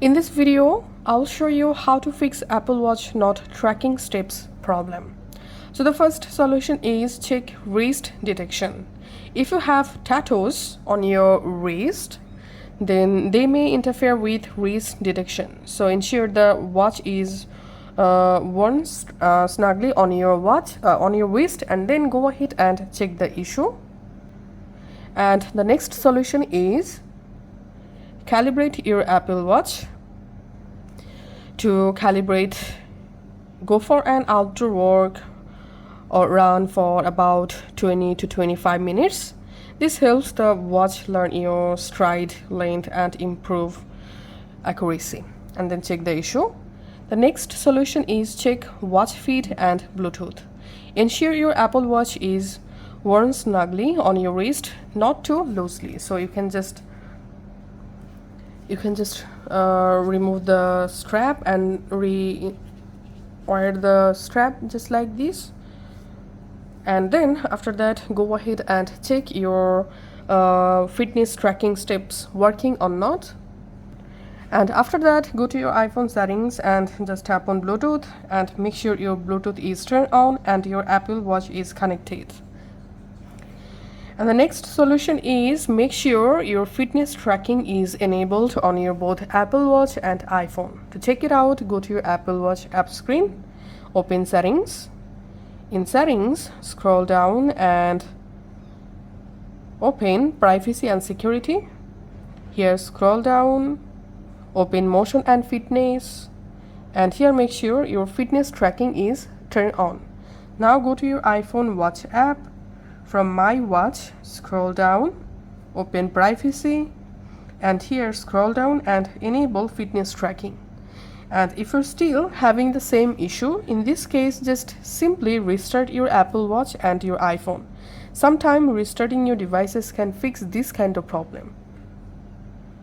In this video, I'll show you how to fix Apple Watch not tracking steps problem. So the first solution is check wrist detection. If you have tattoos on your wrist, then they may interfere with wrist detection. So ensure the watch is worn snugly on your wrist, and then go ahead and check the issue. And the next solution is calibrate your Apple Watch. To calibrate, go for an outdoor walk or run for about 20 to 25 minutes. This helps the watch learn your stride length and improve accuracy. And then check the issue. The next solution is check watch feed and Bluetooth. Ensure your Apple Watch is worn snugly on your wrist, not too loosely. So you can just remove the strap and re-wire the strap just like this. And then after that, go ahead and check your fitness tracking steps working or not. And after that, go to your iPhone settings and just tap on Bluetooth and make sure your Bluetooth is turned on and your Apple Watch is connected. And the next solution is make sure your fitness tracking is enabled on your both Apple Watch and iPhone. To check it out, go to your Apple Watch app screen, open settings. In settings, scroll down and open privacy and security. Here scroll down, open motion and fitness, and here make sure your fitness tracking is turned on. Now go to your iPhone watch app. From My Watch, scroll down, open privacy, and here scroll down and enable fitness tracking. And if you're still having the same issue, in this case, just simply restart your Apple Watch and your iPhone. Sometimes restarting your devices can fix this kind of problem.